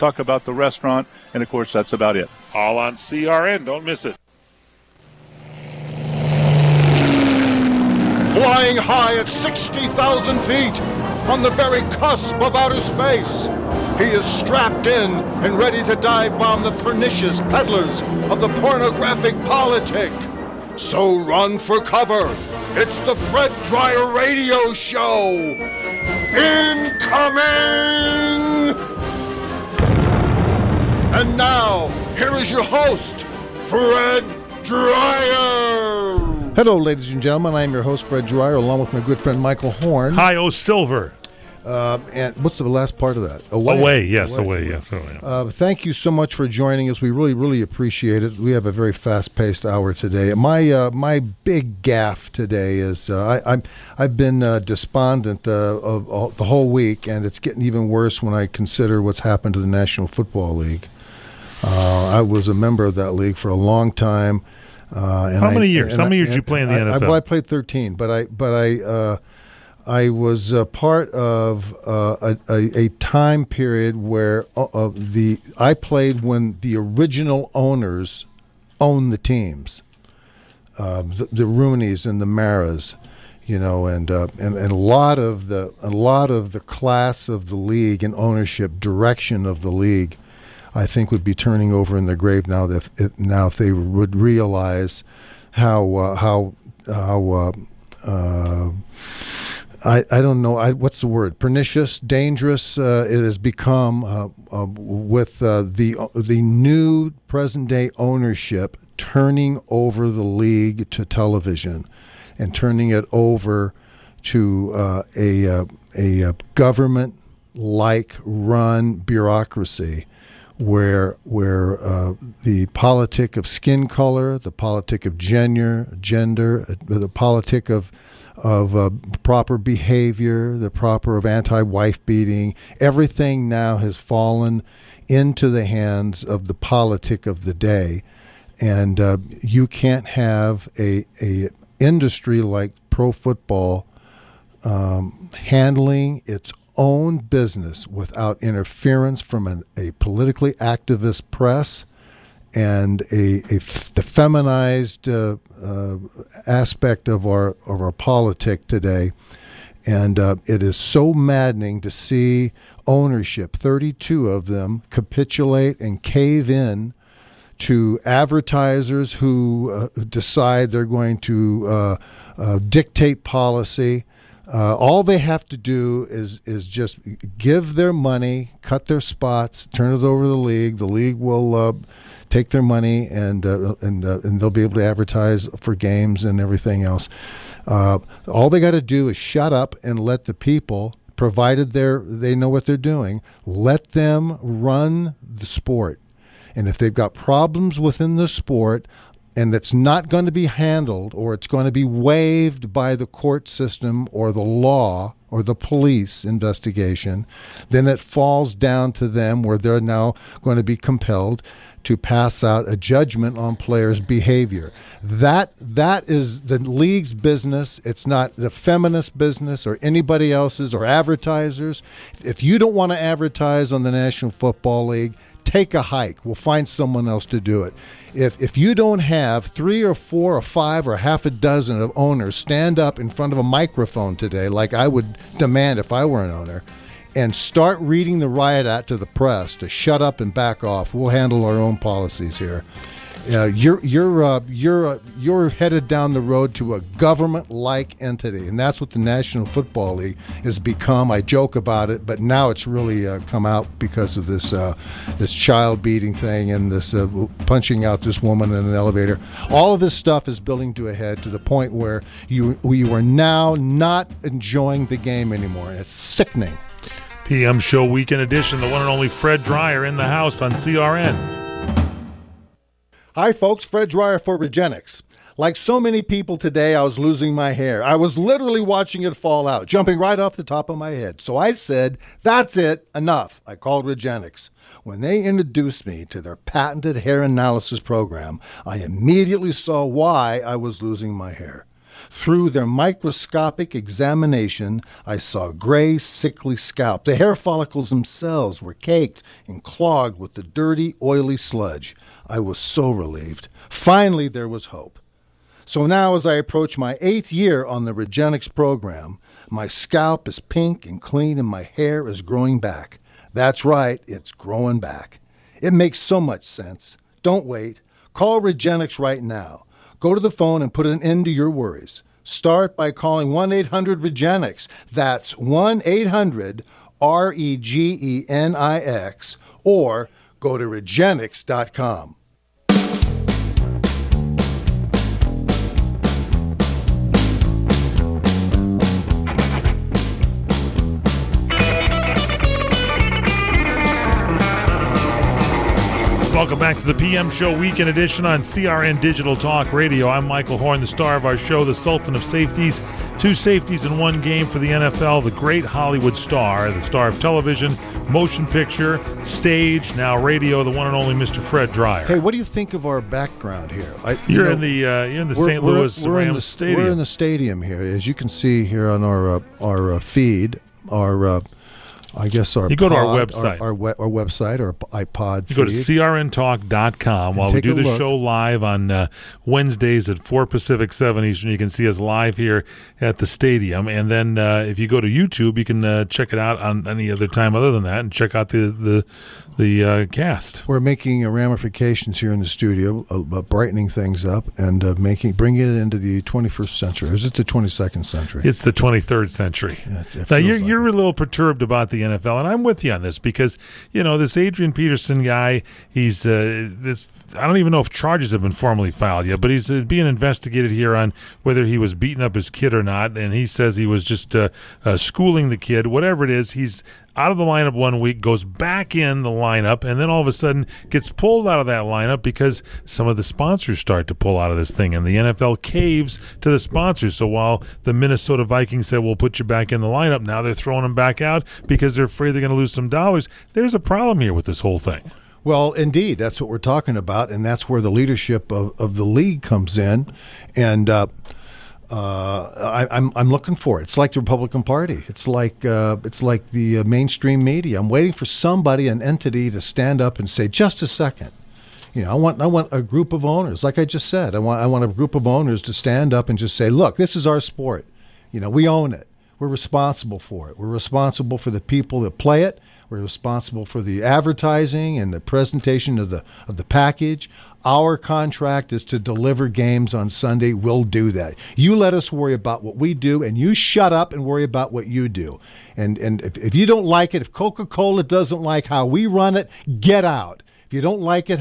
talk about the restaurant, and of course that's about it. All on CRN. Don't miss it. Flying high at 60,000 feet, on the very cusp of outer space, he is strapped in and ready to dive bomb the pernicious peddlers of the pornographic politic. So run for cover. It's the Fred Dryer Radio Show. Incoming! And now, here is your host, Fred Dryer. Hello, ladies and gentlemen. I am your host, Fred Dryer, along with my good friend Michael Horn. Hi, O Silver. And what's the last part of that? Away, yes. Thank you so much for joining us. We really, really appreciate it. We have a very fast-paced hour today. My big gaffe today is I've been despondent of the whole week, and it's getting even worse when I consider what's happened to the National Football League. I was a member of that league for a long time. How many years? How many years did you play in the NFL? I played 13, but I was a part of a time period where I played when the original owners owned the teams, the Rooneys and the Maras, and a lot of the class of the league and ownership direction of the league, I think, would be turning over in their grave now if they would realize how I don't know. What's the word? Pernicious, dangerous. It has become with the new present day ownership turning over the league to television, and turning it over to a government-like run bureaucracy, where the politic of skin color, the politic of gender, the politic of proper behavior, the proper of anti-wife beating, everything now has fallen into the hands of the politic of the day. And you can't have a industry like pro football handling its own business without interference from a politically activist press and the feminized aspect of our politic today. And it is so maddening to see ownership, 32 of them, capitulate and cave in to advertisers who decide they're going to dictate policy. All they have to do is just give their money, cut their spots, turn it over to the league. The league will take their money, and they'll be able to advertise for games and everything else. All they got to do is shut up and let the people, provided they know what they're doing, let them run the sport. And if they've got problems within the sport, and it's not going to be handled, or it's going to be waived by the court system or the law or the police investigation, then it falls down to them, where they're now going to be compelled to pass out a judgment on players' behavior. That is the league's business. It's not the feminist business or anybody else's or advertisers. If you don't want to advertise on the National Football League, take a hike. We'll find someone else to do it. If you don't have 3 or 4 or 5 or half a dozen of owners stand up in front of a microphone today, like I would demand if I were an owner, and start reading the riot act to the press to shut up and back off, we'll handle our own policies here. You're headed down the road to a government-like entity, and that's what the National Football League has become. I joke about it, but now it's really come out because of this child beating thing and this punching out this woman in an elevator. All of this stuff is building to a head to the point where you are now not enjoying the game anymore. It's sickening. PM Show Weekend Edition, the one and only Fred Dryer in the house on CRN. Hi, folks. Fred Dryer for Regenix. Like so many people today, I was losing my hair. I was literally watching it fall out, jumping right off the top of my head. So I said, that's it, enough. I called Regenix. When they introduced me to their patented hair analysis program, I immediately saw why I was losing my hair. Through their microscopic examination, I saw gray, sickly scalp. The hair follicles themselves were caked and clogged with the dirty, oily sludge. I was so relieved. Finally, there was hope. So now, as I approach my 8th year on the Regenix program, my scalp is pink and clean and my hair is growing back. That's right, it's growing back. It makes so much sense. Don't wait. Call Regenix right now. Go to the phone and put an end to your worries. Start by calling 1-800-REGENIX. That's 1-800-REGENIX. Or go to Regenix.com. Welcome back to the PM Show Weekend Edition on CRN Digital Talk Radio. I'm Michael Horn, the star of our show, the Sultan of Safeties. 2 safeties in 1 game for the NFL, the great Hollywood star, the star of television, motion picture, stage, now radio, the one and only Mr. Fred Dryer. Hey, what do you think of our background here? You're in the St. Louis Rams Stadium. We're in the stadium here, as you can see here on our feed, I guess our you go to our website. Our website, our iPod feed. You go to crntalk.com while we do the show live on Wednesdays at 4 Pacific, 7 Eastern. You can see us live here at the stadium. And then if you go to YouTube, you can check it out on any other time other than that and check out the cast. We're making ramifications here in the studio, brightening things up and bringing it into the 21st century. Or is it the 22nd century? It's the 23rd century. Yeah, now, you're a little perturbed about the NFL, and I'm with you on this because, this Adrian Peterson guy, he's I don't even know if charges have been formally filed yet, but he's being investigated here on whether he was beating up his kid or not, and he says he was just schooling the kid. Whatever it is, he's out of the lineup 1 week, goes back in the lineup, and then all of a sudden gets pulled out of that lineup because some of the sponsors start to pull out of this thing, and the NFL caves to the sponsors. So while the Minnesota Vikings said, we'll put you back in the lineup, now they're throwing him back out because they're afraid they're going to lose some dollars. There's a problem here with this whole thing. Well, indeed, that's what we're talking about, and that's where the leadership of the league comes in, and I'm looking for it. It's like the Republican Party. It's like the mainstream media. I'm waiting for somebody, an entity, to stand up and say, "Just a second." I want a group of owners, like I just said. I want a group of owners to stand up and just say, "Look, this is our sport. We own it. We're responsible for it. We're responsible for the people that play it. We're responsible for the advertising and the presentation of the package. Our contract is to deliver games on Sunday. We'll do that. You let us worry about what we do, and you shut up and worry about what you do. And if you don't like it, if Coca-Cola doesn't like how we run it, get out. If you don't like it,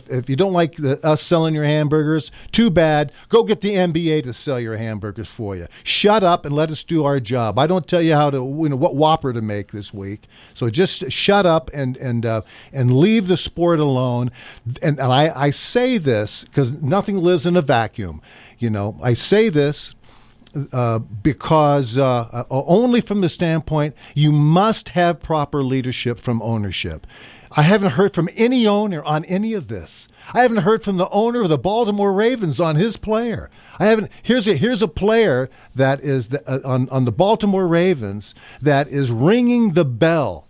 if you don't like us selling your hamburgers, too bad. Go get the NBA to sell your hamburgers for you. Shut up and let us do our job. I don't tell you how to, what Whopper to make this week. So just shut up and leave the sport alone. And I say this because nothing lives in a vacuum. I say this because only from the standpoint you must have proper leadership from ownership. I haven't heard from any owner on any of this. I haven't heard from the owner of the Baltimore Ravens on his player. Here's a player that is on the Baltimore Ravens that is ringing the bell.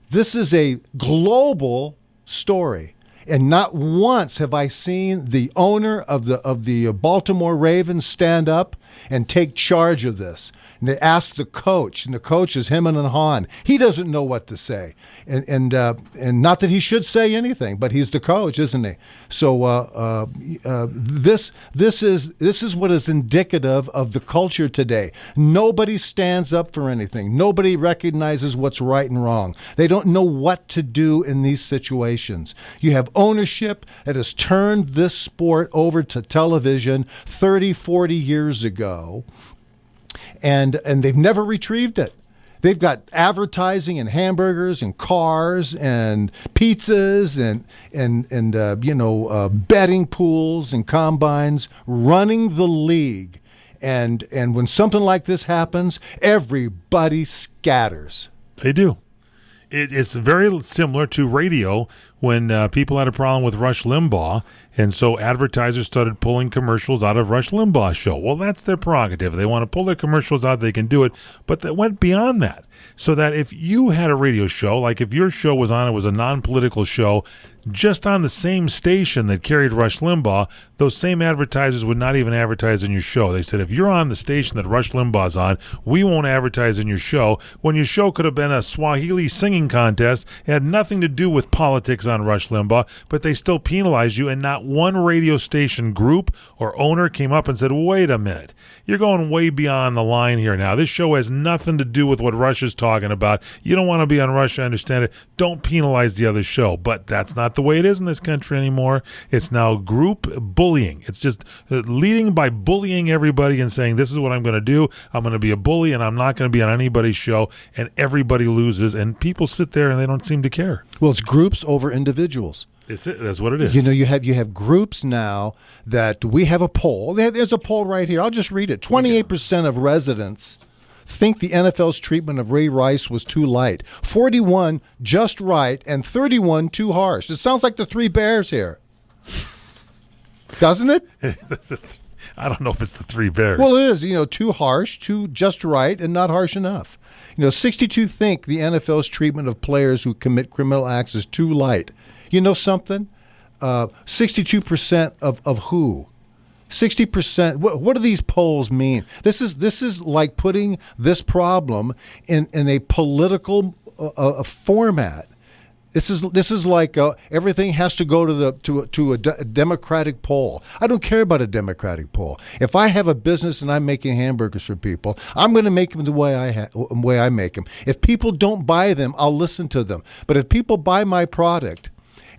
This is a global story. And not once have I seen the owner of the Baltimore Ravens stand up and take charge of this. And they ask the coach, and the coach is him and Hahn. He doesn't know what to say, and not that he should say anything, but he's the coach, isn't he? So this is what is indicative of the culture today. Nobody stands up for anything. Nobody recognizes what's right and wrong. They don't know what to do in these situations. You have ownership that has turned this sport over to television 30, 40 years ago. And they've never retrieved it. They've got advertising and hamburgers and cars and pizzas and betting pools and combines running the league. And when something like this happens, everybody scatters. They do. It's very similar to radio when people had a problem with Rush Limbaugh, and so advertisers started pulling commercials out of Rush Limbaugh's show. Well, that's their prerogative. They want to pull their commercials out, they can do it, but that went beyond that. So that if you had a radio show, like if your show was on, it was a non-political show, just on the same station that carried Rush Limbaugh, those same advertisers would not even advertise in your show. They said, if you're on the station that Rush Limbaugh's on, we won't advertise in your show, when your show could have been a Swahili singing contest. It had nothing to do with politics on Rush Limbaugh, but they still penalized you, and not one radio station group or owner came up and said, wait a minute, you're going way beyond the line here now. This show has nothing to do with what Rush is talking about. You don't want to be on Rush, I understand it. Don't penalize the other show. But that's not the way it is in this country anymore. It's now group bullying. It's just leading by bullying everybody and saying, this is what I'm going to do. I'm going to be a bully, and I'm not going to be on anybody's show, and everybody loses, and people sit there and they don't seem to care. Well, it's groups over individuals. That's what it is. You know, you have groups now that we have a poll. There's a poll right here. I'll just read it. 28% of residents think the NFL's treatment of Ray Rice was too light. 41 just right, and 31 too harsh. It sounds like the Three Bears here, doesn't it? I don't know if it's the Three Bears. Well, it is. You know, too harsh, too just right, and not harsh enough. You know, 62 think the NFL's treatment of players who commit criminal acts is too light. You know something? 62% of who? 60%. What do these polls mean? This is like putting this problem in a political format. This is like everything has to go to a Democratic poll. I don't care about a Democratic poll. If I have a business and I'm making hamburgers for people, I'm going to make them the way I make them. If people don't buy them, I'll listen to them. But if people buy my product,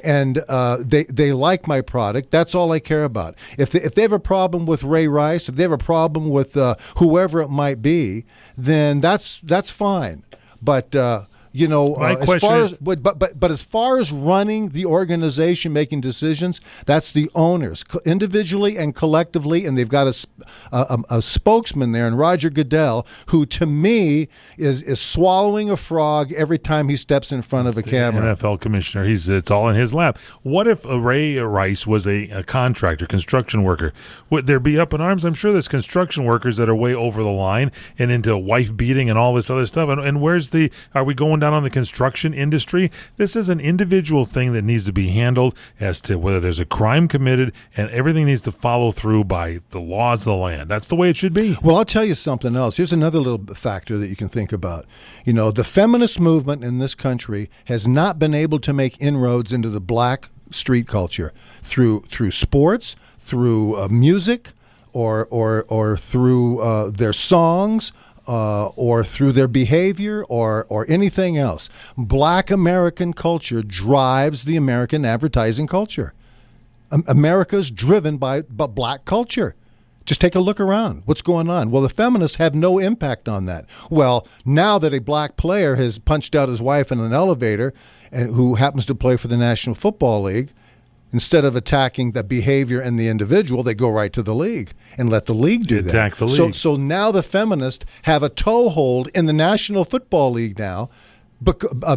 and they like my product, that's all I care about. If they have a problem with Ray Rice, if they have a problem with whoever it might be, then that's fine. But you know, as far as running the organization, making decisions, that's the owners, individually and collectively, and they've got a spokesman there, and Roger Goodell, who to me is swallowing a frog every time he steps in front of a camera. NFL commissioner, it's all in his lap. What if Ray Rice was a contractor, construction worker? Would there be up in arms? I'm sure there's construction workers that are way over the line and into wife beating and all this other stuff. And are we going down on the construction industry? This is an individual thing that needs to be handled as to whether there's a crime committed, and everything needs to follow through by the laws of the land. That's the way it should be. Well, I'll tell you something else. Here's another little factor that you can think about. You know, the feminist movement in this country has not been able to make inroads into the black street culture through sports, through music, or through their songs, or through their behavior, or anything else. Black American culture drives the American advertising culture. America's driven by black culture. Just take a look around. What's going on? Well, the feminists have no impact on that. Well, now that a black player has punched out his wife in an elevator, and who happens to play for the National Football League, instead of attacking the behavior and the individual, they go right to the league and let the league do that. Attack the league. So now the feminists have a toehold in the National Football League now,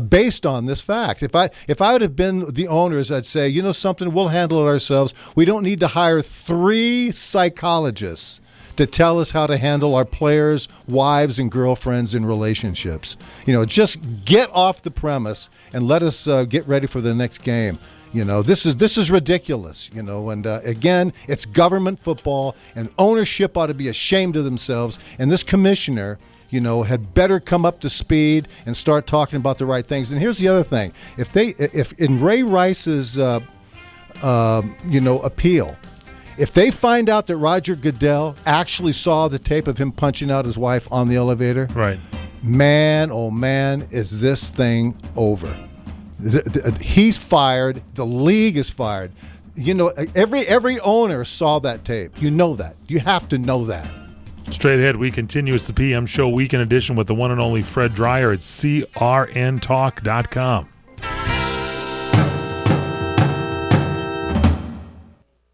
based on this fact. If I would have been the owners, I'd say, you know something, we'll handle it ourselves. We don't need to hire 3 psychologists to tell us how to handle our players' wives and girlfriends in relationships. You know, just get off the premise and let us get ready for the next game. You know, this is ridiculous, you know, and again, it's government football, and ownership ought to be ashamed of themselves, and this commissioner, you know, had better come up to speed and start talking about the right things. And here's the other thing. If in Ray Rice's, appeal, if they find out that Roger Goodell actually saw the tape of him punching out his wife on the elevator, right? Man, oh man, is this thing over. He's fired. The league is fired. You know, every owner saw that tape. You know that. You have to know that. Straight ahead, we continue. It's the PM Show Weekend Edition with the one and only Fred Dreyer at crntalk.com.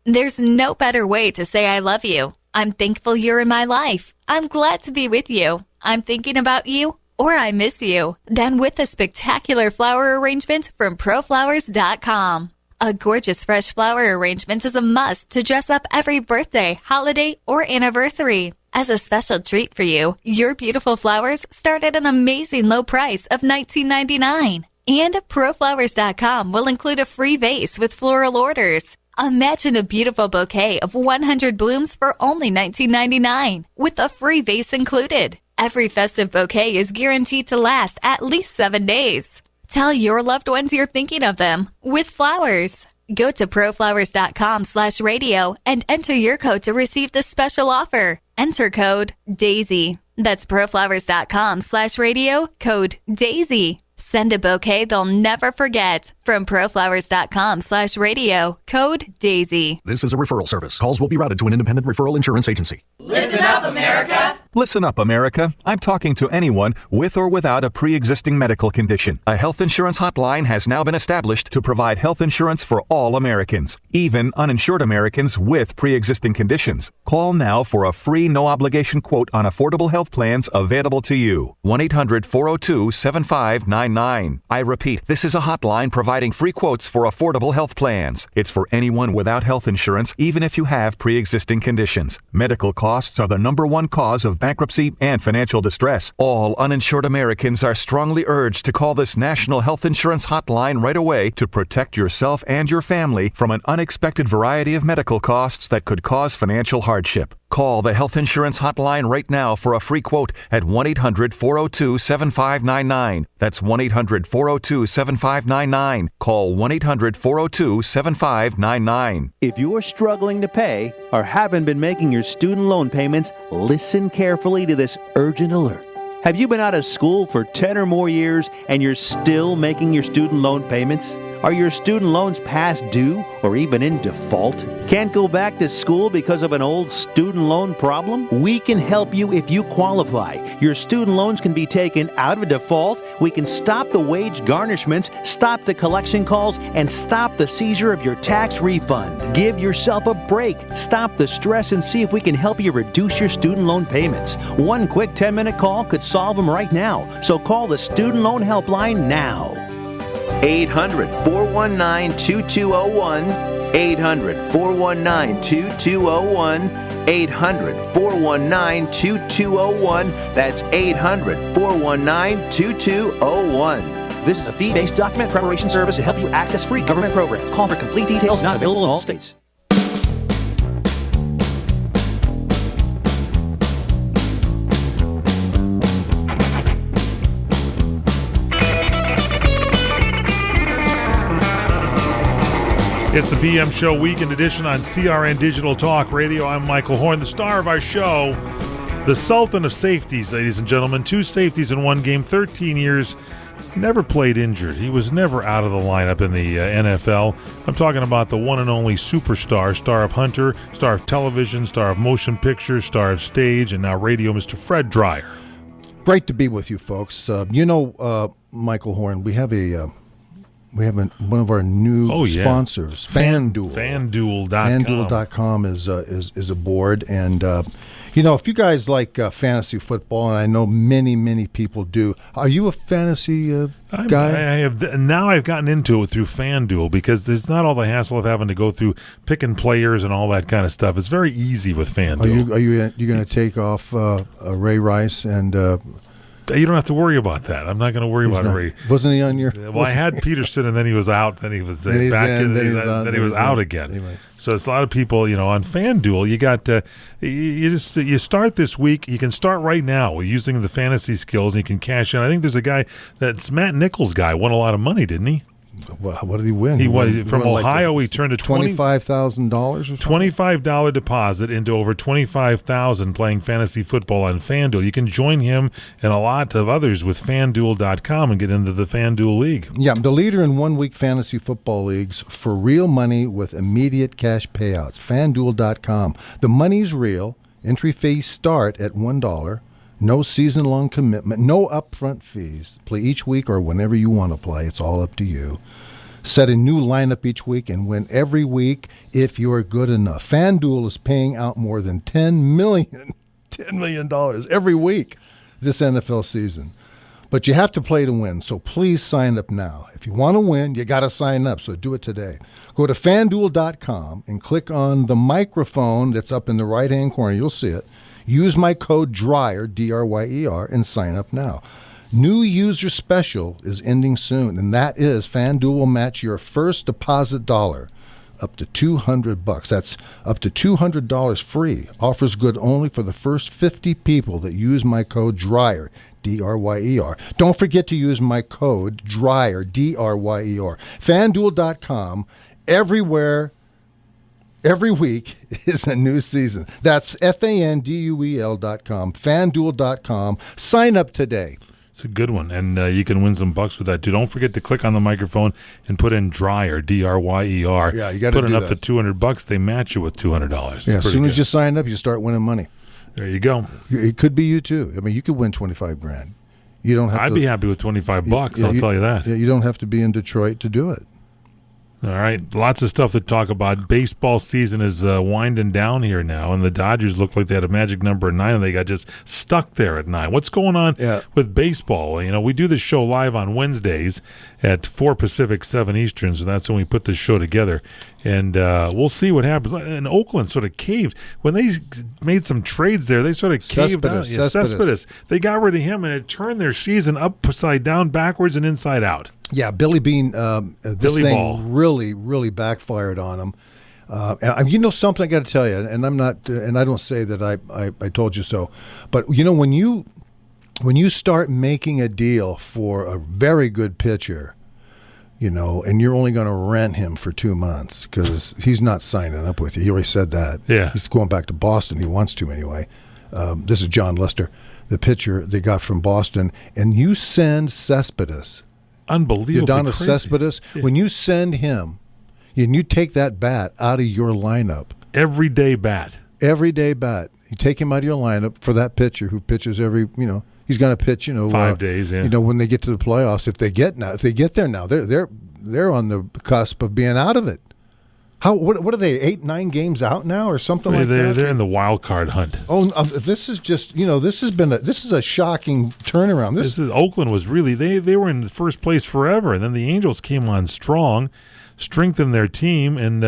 There's no better way to say I love you. I'm thankful you're in my life. I'm glad to be with you. I'm thinking about you. or I miss you, than with a spectacular flower arrangement from ProFlowers.com. A gorgeous fresh flower arrangement is a must to dress up every birthday, holiday, or anniversary. As a special treat for you, your beautiful flowers start at an amazing low price of $19.99. And ProFlowers.com will include a free vase with floral orders. Imagine a beautiful bouquet of 100 blooms for only $19.99, with a free vase included. Every festive bouquet is guaranteed to last at least 7 days. Tell your loved ones you're thinking of them with flowers. Go to proflowers.com/radio and enter your code to receive this special offer. Enter code DAISY. That's proflowers.com/radio, code DAISY. Send a bouquet they'll never forget from proflowers.com/radio, code DAISY. This is a referral service. Calls will be routed to an independent referral insurance agency. Listen up, America! Listen up, America. I'm talking to anyone with or without a pre-existing medical condition. A health insurance hotline has now been established to provide health insurance for all Americans, even uninsured Americans with pre-existing conditions. Call now for a free no-obligation quote on affordable health plans available to you. 1-800-402-7599. I repeat, this is a hotline providing free quotes for affordable health plans. It's for anyone without health insurance, even if you have pre-existing conditions. Medical costs are the number one cause of bankruptcy and financial distress. All uninsured Americans are strongly urged to call this National Health Insurance Hotline right away to protect yourself and your family from an unexpected variety of medical costs that could cause financial hardship. Call the Health Insurance Hotline right now for a free quote at 1-800-402-7599. That's 1-800-402-7599. Call 1-800-402-7599. If you're struggling to pay or haven't been making your student loan payments, listen carefully to this urgent alert. Have you been out of school for 10 or more years and you're still making your student loan payments? Are your student loans past due or even in default? Can't go back to school because of an old student loan problem? We can help you if you qualify. Your student loans can be taken out of default. We can stop the wage garnishments, stop the collection calls, and stop the seizure of your tax refund. Give yourself a break. Stop the stress and see if we can help you reduce your student loan payments. One quick 10-minute call could solve them right now. So call the Student Loan Helpline now. 800-419-2201, 800-419-2201, 800-419-2201. That's 800-419-2201. This is a fee-based document preparation service to help you access free government programs. Call for complete details. Not available in all states. It's the PM Show Weekend Edition on CRN Digital Talk Radio. I'm Michael Horn, the star of our show, the Sultan of safeties, ladies and gentlemen. 2 safeties in one game, 13 years, never played injured. He was never out of the lineup in the NFL. I'm talking about the one and only superstar, star of Hunter, star of television, star of motion pictures, star of stage, and now radio, Mr. Fred Dreyer. Great to be with you, folks. Michael Horn, we have one of our new sponsors, FanDuel. FanDuel.com. FanDuel.com is aboard, and if you guys like fantasy football, and I know many people do. Are you a fantasy guy? Now I've gotten into it through FanDuel because there's not all the hassle of having to go through picking players and all that kind of stuff. It's very easy with FanDuel. Are you going to take off Ray Rice and? You don't have to worry about that. I'm not going to worry about Ray. Wasn't he on your? Well, I had Peterson, and then he was out. Then he was back in. Then he was out again. Anyway. So it's a lot of people, on FanDuel. You got you start this week. You can start right now using the fantasy skills. And you can cash in. I think there's a guy that's Matt Nichols' guy won a lot of money, didn't he? What did he win? He won from Ohio. He turned a $25,000 or something? $25 deposit into over $25,000 playing fantasy football on FanDuel. You can join him and a lot of others with FanDuel.com and get into the FanDuel League. Yeah, the leader in one-week fantasy football leagues for real money with immediate cash payouts. FanDuel.com. The money's real. Entry fees start at $1. No season-long commitment, no upfront fees. Play each week or whenever you want to play. It's all up to you. Set a new lineup each week and win every week if you're good enough. FanDuel is paying out more than $10 million every week this NFL season. But you have to play to win, so please sign up now. If you want to win, you got to sign up, so do it today. Go to FanDuel.com and click on the microphone that's up in the right-hand corner. You'll see it. Use my code DRYER, D-R-Y-E-R, and sign up now. New user special is ending soon, and that is FanDuel will match your first deposit dollar up to $200. That's up to $200 free. Offers good only for the first 50 people that use my code DRYER, D-R-Y-E-R. Don't forget to use my code DRYER, D-R-Y-E-R. FanDuel.com, everywhere, every week is a new season. That's FanDuel.com, FanDuel.com. Sign up today. It's a good one, and you can win some bucks with that, too. Don't forget to click on the microphone and put in DRYER, D-R-Y-E-R. Yeah, you got to put in do up that. to $200. They match you with $200. Yeah, as soon as you sign up, you start winning money. There you go. It could be you, too. I mean, you could win $25,000. You don't have I'd to be happy with $25, I'll tell you that. Yeah, you don't have to be in Detroit to do it. All right, lots of stuff to talk about. Baseball season is winding down here now, and the Dodgers look like they had a magic number of 9, and they got just stuck there at 9. What's going on with baseball? You know, we do this show live on Wednesdays at 4 Pacific, 7 Eastern, so that's when we put this show together. And we'll see what happens. And Oakland sort of caved. When they made some trades there, they sort of caved out. Yeah, Cespedes. They got rid of him, and it turned their season upside down, backwards, and inside out. Yeah, Billy Bean, this Billy thing Ball. really, really backfired on him. You know something I got to tell you, and I'm not, and I don't say that I told you so, but you know when you start making a deal for a very good pitcher, you know, and you're only going to rent him for 2 months because he's not signing up with you. He already said that. Yeah, he's going back to Boston. He wants to anyway. This is John Lester, the pitcher they got from Boston, and you send Cespedes. Unbelievable. Yodanis Cespedes, when you send him and you take that bat out of your lineup. Everyday bat. You take him out of your lineup for that pitcher who pitches every, you know, he's going to pitch, 5 days, yeah. You know, when they get to the playoffs, if they get there now, they're on the cusp of being out of it. What are they, 8-9 games out now or something like that? They're in the wild card hunt. Oh, this is just, this is a shocking turnaround. This is Oakland was really, they were in first place forever, and then the Angels came on strong, strengthened their team, and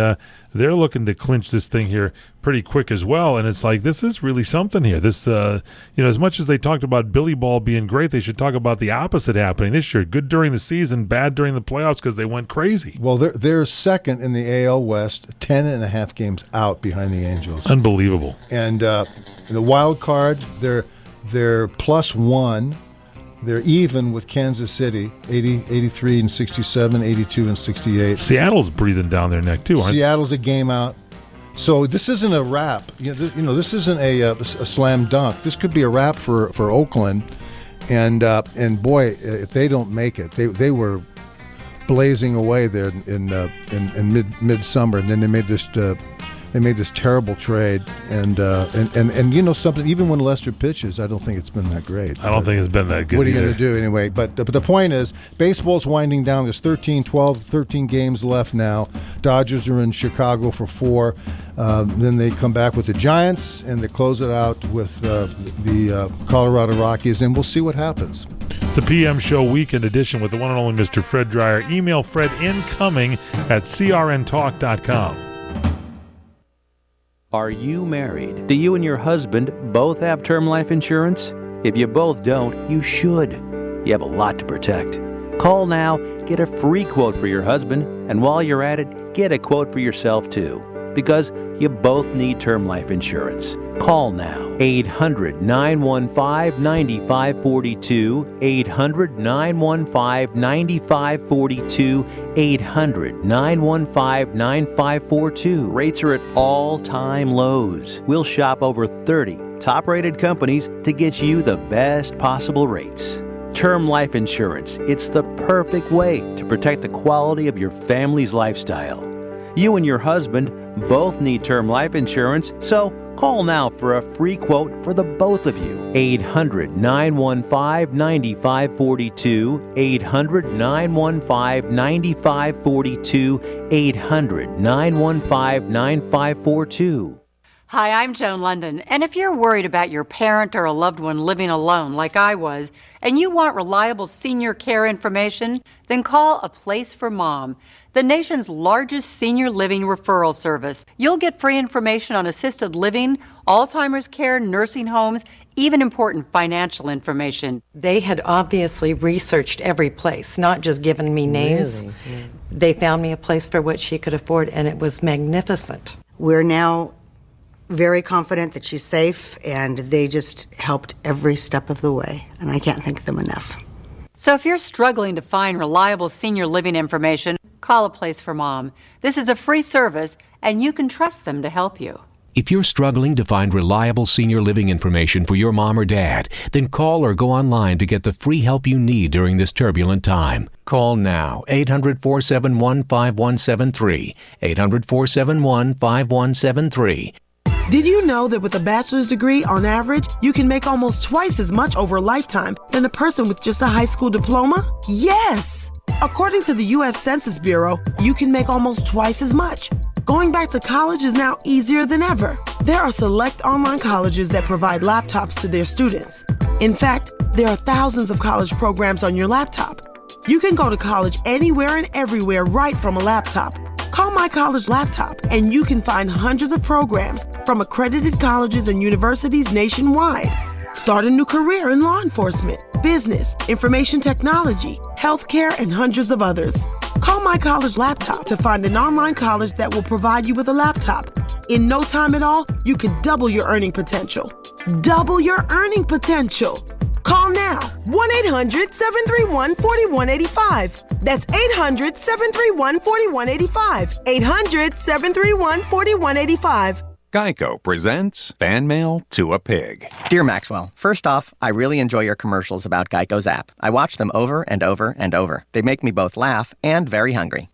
they're looking to clinch this thing here pretty quick as well. And it's like, this is really something here. This, as much as they talked about Billy Ball being great, they should talk about the opposite happening this year. Good during the season, bad during the playoffs because they went crazy. Well, they're second in the AL West, 10.5 games out behind the Angels. Unbelievable. And the wild card, they're +1. They're even with Kansas City, 83 and 67, 82 and 68. Seattle's breathing down their neck too, aren't they? Seattle's a game out. So this isn't a wrap. This isn't a slam dunk. This could be a wrap for Oakland. And boy, if they don't make it, they were blazing away there in midsummer, and then they made this terrible trade, and you know something. Even when Lester pitches, I don't think it's been that great. I don't think it's been that good. What are you either. going to do anyway? But the point is, baseball's winding down. There's 13 games left now. Dodgers are in Chicago for 4. Then they come back with the Giants, and they close it out with the Colorado Rockies, and we'll see what happens. It's the PM Show Weekend Edition with the one and only Mr. Fred Dryer. Email Fred incoming at crntalk.com. Are you married? Do you and your husband both have term life insurance? If you both don't, you should. You have a lot to protect. Call now, get a free quote for your husband, and while you're at it, get a quote for yourself too. Because you both need term life insurance. Call now. 800-915-9542. 800-915-9542. 800-915-9542. Rates are at all-time lows. We'll shop over 30 top-rated companies to get you the best possible rates. Term life insurance. It's the perfect way to protect the quality of your family's lifestyle. You and your husband both need term life insurance, so call now for a free quote for the both of you. 800-915-9542. 800-915-9542. 800-915-9542. Hi, I'm Joan London, and if you're worried about your parent or a loved one living alone like I was, and you want reliable senior care information, then call A Place for Mom, the nation's largest senior living referral service. You'll get free information on assisted living, Alzheimer's care, nursing homes, even important financial information. They had obviously researched every place, not just given me names. Really? Yeah. They found me a place for what she could afford, and it was magnificent. We're now very confident that she's safe, and they just helped every step of the way, and I can't thank them enough. So if you're struggling to find reliable senior living information, call A Place for Mom. This is a free service, and you can trust them to help you. If you're struggling to find reliable senior living information for your mom or dad, then call or go online to get the free help you need during this turbulent time. Call now, 800-471-5173, 800-471-5173. Did you know that with a bachelor's degree, on average, you can make almost twice as much over a lifetime than a person with just a high school diploma? Yes! According to the U.S. Census Bureau, you can make almost twice as much. Going back to college is now easier than ever. There are select online colleges that provide laptops to their students. In fact, there are thousands of college programs on your laptop. You can go to college anywhere and everywhere right from a laptop. Call My College Laptop, and you can find hundreds of programs from accredited colleges and universities nationwide. Start a new career in law enforcement, business, information technology, healthcare, and hundreds of others. Call My College Laptop to find an online college that will provide you with a laptop. In no time at all, you can double your earning potential. Double your earning potential. Call now, 1-800-731-4185. That's 800-731-4185. 800-731-4185. Geico presents Fan Mail to a Pig. Dear Maxwell, first off, I really enjoy your commercials about Geico's app. I watch them over and over and over. They make me both laugh and very hungry.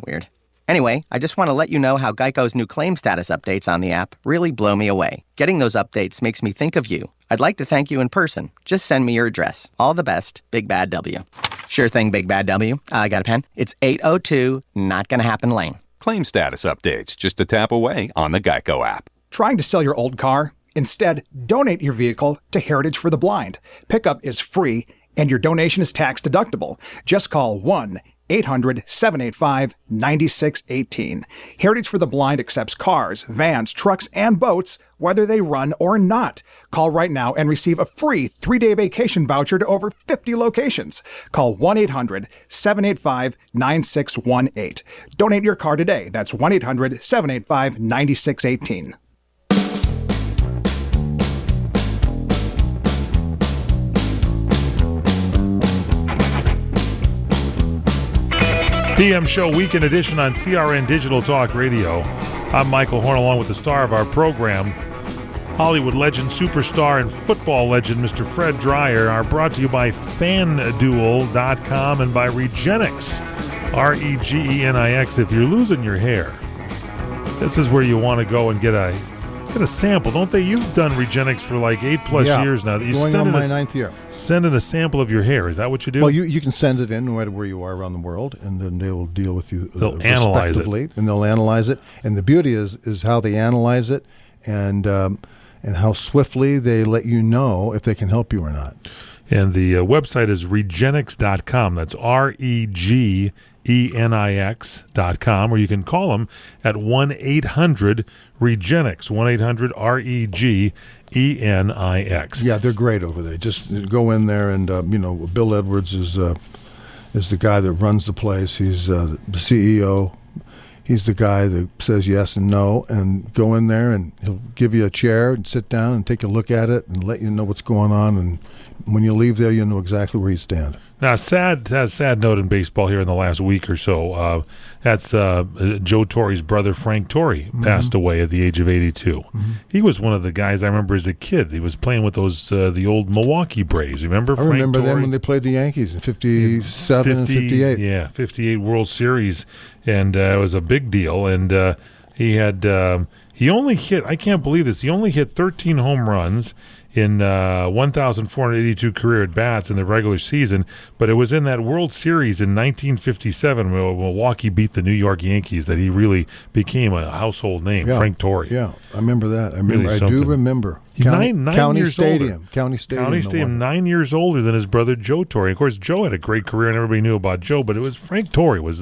Weird. Anyway, I just want to let you know how Geico's new claim status updates on the app really blow me away. Getting those updates makes me think of you. I'd like to thank you in person. Just send me your address. All the best, Big Bad W. Sure thing, Big Bad W. I got a pen. It's 802 Not Gonna Happen Lane. Claim status updates just a tap away on the Geico app. Trying to sell your old car? Instead, donate your vehicle to Heritage for the Blind. Pickup is free, and your donation is tax deductible. Just call 1-800-785-9618. Heritage for the Blind accepts cars, vans, trucks, and boats, whether they run or not. Call right now and receive a free 3-day vacation voucher to over 50 locations. Call 1-800-785-9618. Donate your car today. That's 1-800-785-9618. PM Show Weekend Edition on CRN Digital Talk Radio. I'm Michael Horn, along with the star of our program, Hollywood legend, superstar, and football legend, Mr. Fred Dryer, are brought to you by FanDuel.com and by Regenix, Regenix. If you're losing your hair, this is where you want to go and get a sample, don't they? You've done Regenix for like 8+ years now. You going on my 9th year. Send in a sample of your hair. Is that what you do? Well, you can send it in no matter where you are around the world, and then they will deal with you they'll analyze it. And they'll analyze it. And the beauty is how they analyze it and how swiftly they let you know if they can help you or not. And the website is Regenix.com. That's Regenix.com, or you can call them at 1-800-REGENIX, 1-800-REGENIX. Yeah, they're great over there. Just go in there, and Bill Edwards is the guy that runs the place. He's the CEO. He's the guy that says yes and no, and go in there, and he'll give you a chair and sit down and take a look at it and let you know what's going on. And when you leave there, you know exactly where you stand. Now, sad note in baseball here in the last week or so. That's Joe Torre's brother, Frank Torre, passed away at the age of 82. Mm-hmm. He was one of the guys I remember as a kid. He was playing with those the old Milwaukee Braves. Remember Frank Torre? I remember them when they played the Yankees in 57 and 58. Yeah, 58 World Series, and it was a big deal. And he only hit, I can't believe this, he only hit 13 home runs in 1,482 career at-bats in the regular season, but it was in that World Series in 1957 when Milwaukee beat the New York Yankees that he really became a household name, Frank Torre. Yeah, I remember that. Really I do remember. Nine years Stadium. older. County Stadium. County Stadium, 9 years older than his brother Joe Torre. Of course, Joe had a great career, and everybody knew about Joe, but it was Frank Torre was,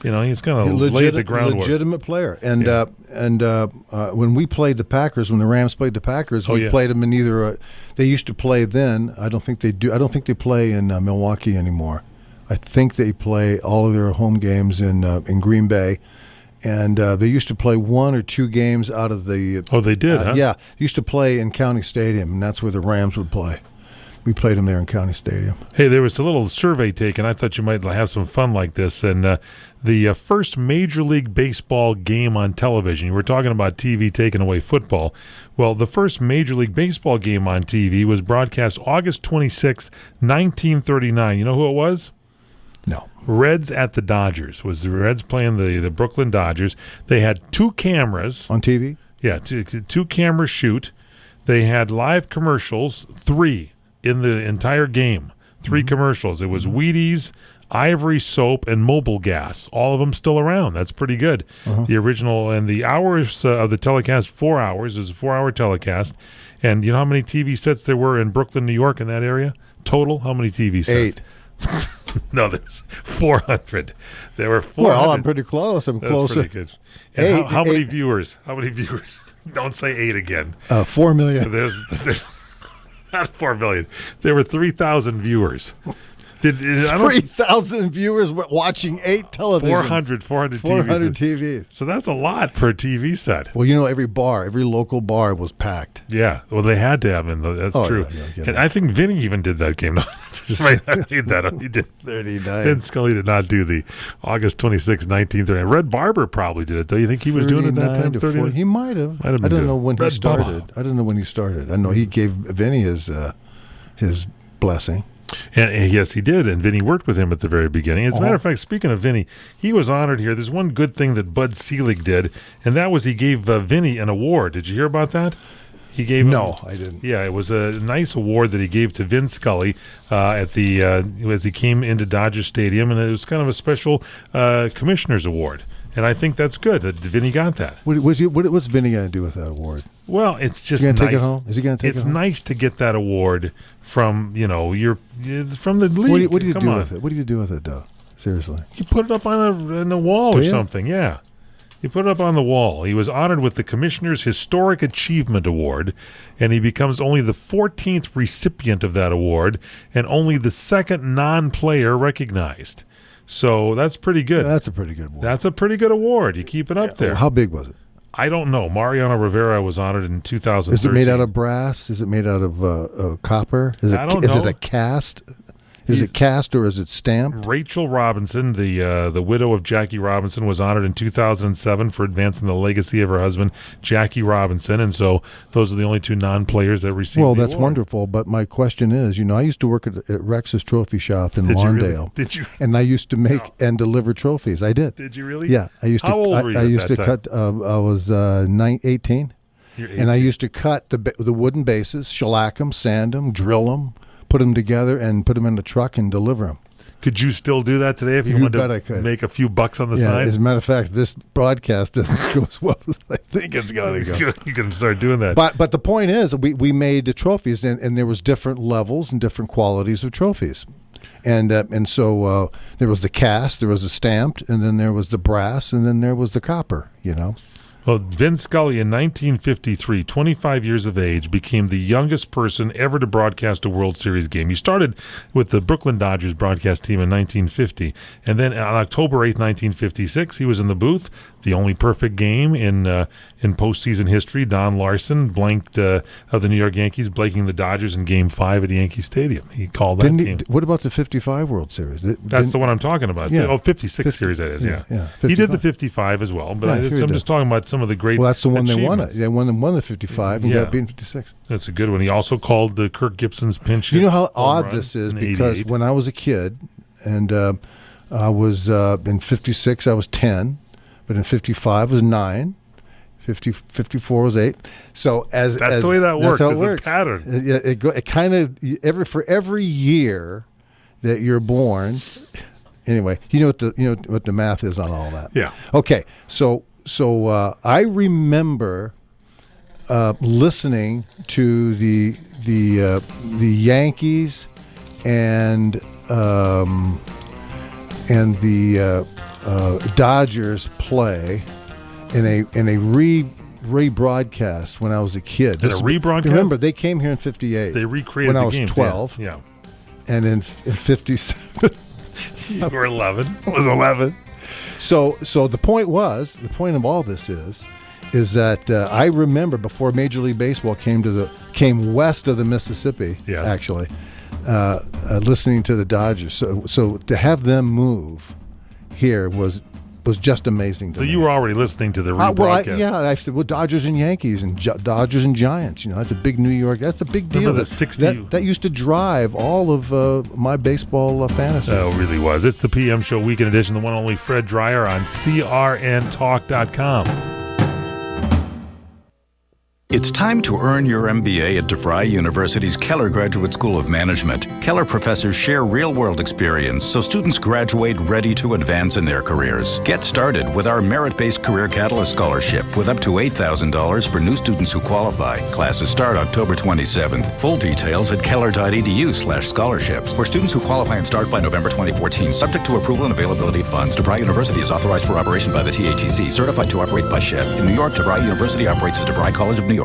he's kind of laid the groundwork. Legitimate player. And when we played the Packers, when the Rams played the Packers, we played them in either. They used to play then. I don't think they do. I don't think they play in Milwaukee anymore. I think they play all of their home games in Green Bay. And they used to play 1 or 2 games out of the. Oh, they did, huh? Yeah, they used to play in County Stadium, and that's where the Rams would play. We played them there in County Stadium. Hey, there was a little survey taken. I thought you might have some fun like this. And the first Major League Baseball game on television, you were talking about TV taking away football. Well, the first Major League Baseball game on TV was broadcast August 26, 1939. You know who it was? No. Reds at the Dodgers. Was the Reds playing the Brooklyn Dodgers. They had 2 cameras. On TV? Yeah, two cameras shoot. They had live commercials, 3 in the entire game. 3 commercials. It was Wheaties, Ivory Soap, and Mobile Gas. All of them still around. That's pretty good. The original, and the hours of the telecast, 4 hours. It was a 4-hour telecast. And you know how many TV sets there were in Brooklyn, New York, in that area? Total, how many TV sets? 8. No, there's 400. There were 400. Well, I'm pretty close. I'm closer. Pretty good. And how many viewers? How many viewers? Don't say 8 again. 4 million. There's not 4 million. There were 3,000 viewers. 3,000 viewers watching 8 televisions. 400 TVs. So that's a lot per TV set. Well, every local bar was packed. Yeah. Well, they had to have them. That's true. Yeah, and I think Vinny even did that game. No, I made that up. He did. 39. Vin Scully did not do the August 26, 1939. Red Barber probably did it, though. You think he was doing it that time? 40. He might have. I don't know when he started. I don't know when he started. I know he gave Vinny his blessing. And yes, he did, and Vinny worked with him at the very beginning. As a matter of fact, speaking of Vinny, he was honored here. There's one good thing that Bud Selig did, and that was he gave Vinny an award. Did you hear about that? He gave No, I didn't. Yeah, it was a nice award that he gave to Vin Scully at the as he came into Dodger Stadium, and it was kind of a special commissioner's award. And I think that's good that Vinny got that. What's Vinny going to do with that award? Well, it's just nice. Take it home? Is he going to take it home? It's nice to get that award from from the league. What do you do with it? What do you do with it, though? Seriously, you put it up on the wall or something. Yeah, you put it up on the wall. He was honored with the Commissioner's Historic Achievement Award, and he becomes only the 14th recipient of that award, and only the 2nd non-player recognized. So that's pretty good. Yeah, that's a pretty good award. That's a pretty good award. You keep it up there. How big was it? I don't know. Mariano Rivera was honored in 2013. Is it made out of brass? Is it made out of copper? I don't know. Is it a cast? Is it cast or is it stamped? Rachel Robinson, the widow of Jackie Robinson, was honored in 2007 for advancing the legacy of her husband, Jackie Robinson. And so those are the only 2 non-players that received the that's award. wonderful. But my question is, I used to work at Rex's Trophy Shop in Lawndale. Did you? And I used to make and deliver trophies. I did. Did you really? Yeah. I used How old were you I at used that to time? cut. I was 18. You're 18. And I used to cut the wooden bases, shellac them, sand them, drill them, put them together, and put them in the truck and deliver them. Could you still do that today if you wanted to make a few bucks on the side? As a matter of fact, this broadcast doesn't go as well as I think it's going to go. You can start doing that. But the point is, we made the trophies, and there was different levels and different qualities of trophies. And so there was the cast, there was the stamped, and then there was the brass, and then there was the copper, Well, Vin Scully in 1953, 25 years of age, became the youngest person ever to broadcast a World Series game. He started with the Brooklyn Dodgers broadcast team in 1950. And then on October 8th, 1956, he was in the booth. The only perfect game in postseason history. Don Larson blanked of the New York Yankees, blanking the Dodgers in Game 5 at Yankee Stadium. He called that game. What about the 55 World Series? That's the one I'm talking about. Yeah. 56 series, that is, yeah. He did the 55 as well, but I'm just talking about some of the great Well, that's the one they won it. achievements. They won the 55 and got beaten 56. That's a good one. He also called the Kirk Gibson's pinch hit. You know how home odd run this is? in Because 88. when I was a kid, and I was in 56, I was 10, but in 55, I was 9. 54 was 8. So That's the way that works. That's how It's it works. a pattern. It kind of for every year that you're born. Anyway, you know what the math is on all that. Yeah. Okay. So I remember listening to the Yankees and the Dodgers play in a rebroadcast when I was a kid. In a rebroadcast? Remember, they came here in '58. They recreated when the I was games, 12. Yeah. And in '57, You were 11. I was 11. So the point of all this is that I remember before Major League Baseball came west of the Mississippi. Yes. Actually, listening to the Dodgers. So to have them move here was just amazing to me. So you were already listening to the rebroadcast. I said, Dodgers and Yankees and Dodgers and Giants. That's a big New York. That's a big deal. Remember the 60 that used to drive all of my baseball fantasy. Oh, it really was. It's the PM Show Weekend Edition, the one and only Fred Dreyer on CRNTalk.com. It's time to earn your MBA at DeVry University's Keller Graduate School of Management. Keller professors share real-world experience so students graduate ready to advance in their careers. Get started with our merit-based Career Catalyst Scholarship with up to $8,000 for new students who qualify. Classes start October 27th. Full details at keller.edu/scholarships. For students who qualify and start by November 2014, subject to approval and availability of funds. DeVry University is authorized for operation by the TATC, certified to operate by SHIP. In New York, DeVry University operates as DeVry College of New York.